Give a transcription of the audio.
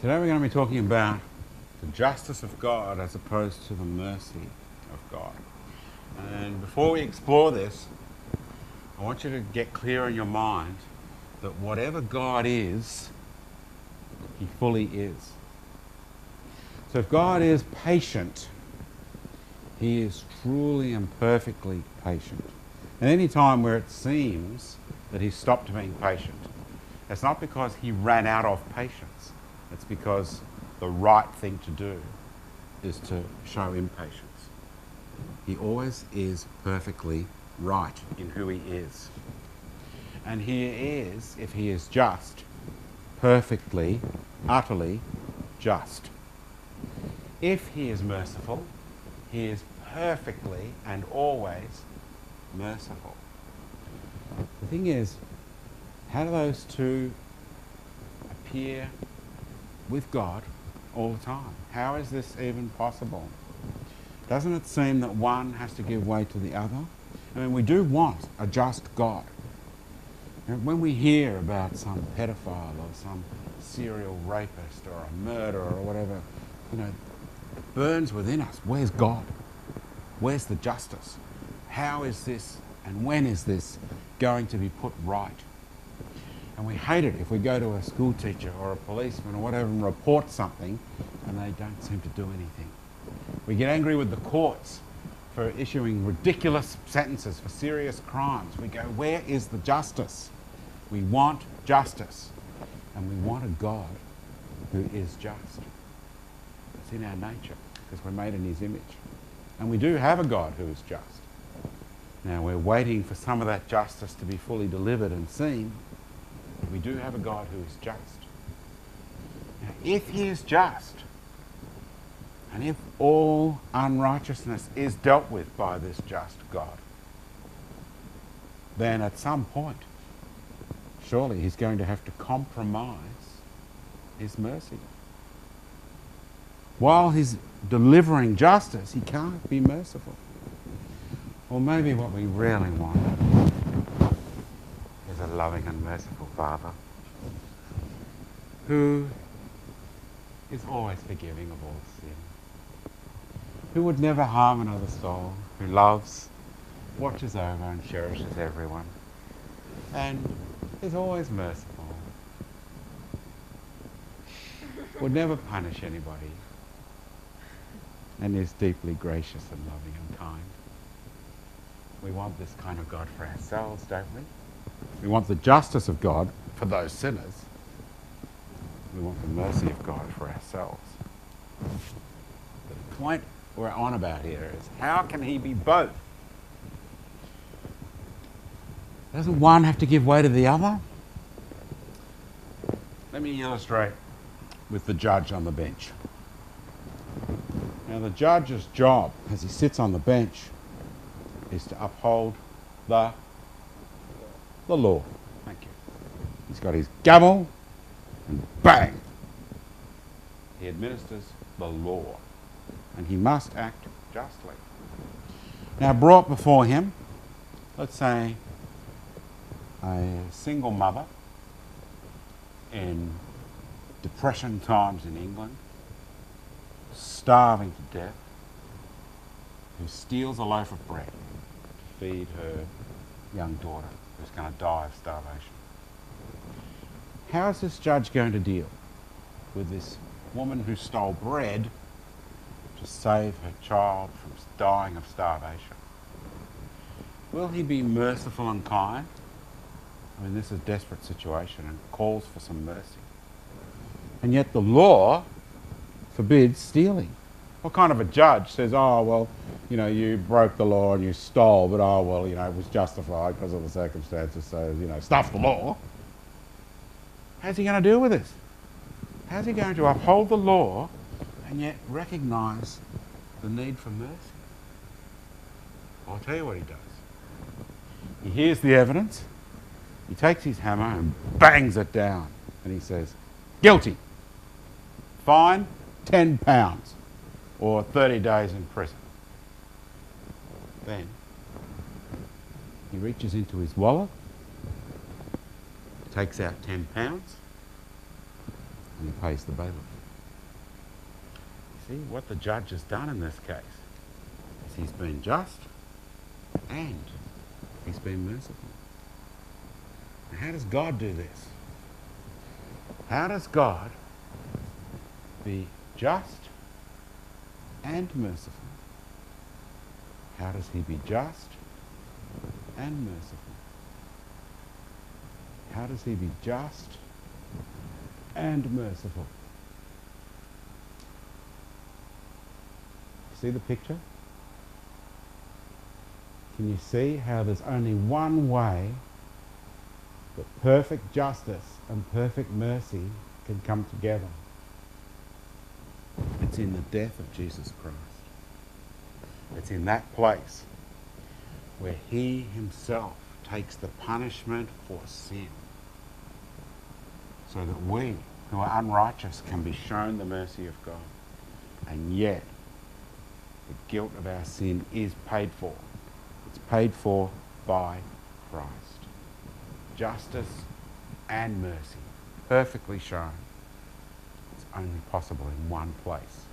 Today we're going to be talking about the justice of God as opposed to the mercy of God. And before we explore this, I want you to get clear in your mind that whatever God is, He fully is. So if God is patient, He is truly and perfectly patient. And any time where it seems that He stopped being patient, it's not because He ran out of patience. It's because the right thing to do is to show impatience. He always is perfectly right in who He is. And He is, if He is just, perfectly, utterly just. If He is merciful, He is perfectly and always merciful. The thing is, how do those two appear with God all the time? How is this even possible? Doesn't it seem that one has to give way to the other? I mean, we do want a just God. And when we hear about some pedophile or some serial rapist or a murderer or whatever, it burns within us. Where's God? Where's the justice? How is this and when is this going to be put right? And we hate it if we go to a school teacher or a policeman or whatever and report something and they don't seem to do anything. We get angry with the courts for issuing ridiculous sentences for serious crimes. We go, where is the justice? We want justice. And we want a God who is just. It's in our nature because we're made in His image. And we do have a God who is just. Now we're waiting for some of that justice to be fully delivered and seen. We do have a God who is just. Now, if He is just, and if all unrighteousness is dealt with by this just God, then at some point, surely He's going to have to compromise His mercy. While He's delivering justice, He can't be merciful. Or maybe what we really want is a loving and merciful Father who is always forgiving of all sin, who would never harm another soul, who loves, watches over and cherishes everyone, and is always merciful, would never punish anybody, and is deeply gracious and loving and kind. We want this kind of God for ourselves, don't we? We want the justice of God for those sinners. We want the mercy of God for ourselves. The point we're on about here is, how can He be both? Doesn't one have to give way to the other? Let me illustrate with the judge on the bench. Now, the judge's job, as he sits on the bench, is to uphold the law. Thank you. He's got his gavel, and bang! He administers the law. And he must act justly. Now, brought before him, let's say, a single mother in Depression times in England, starving to death, who steals a loaf of bread to feed her young daughter who's going to die of starvation. How is this judge going to deal with this woman who stole bread to save her child from dying of starvation? Will he be merciful and kind? I mean, this is a desperate situation and calls for some mercy. And yet the law forbids stealing. What kind of a judge says, oh, well, you broke the law and you stole, but oh, well, it was justified because of the circumstances, so, stuff the law. How's he going to deal with this? How's he going to uphold the law and yet recognise the need for mercy? I'll tell you what he does. He hears the evidence, he takes his hammer and bangs it down, and he says, guilty. Fine, £10 or 30 days in prison. Then he reaches into his wallet, takes out £10, and he pays the bailiff. See, what the judge has done in this case is he's been just and he's been merciful. Now, how does God do this? How does God be just and merciful? How does he be just and merciful? How does he be just and merciful? See the picture? Can you see how there's only one way that perfect justice and perfect mercy can come together? It's in the death of Jesus Christ. It's in that place where he himself takes the punishment for sin, so that we who are unrighteous can be shown the mercy of God. And yet, the guilt of our sin is paid for. It's paid for by Christ. Justice and mercy, perfectly shown. It's only possible in one place.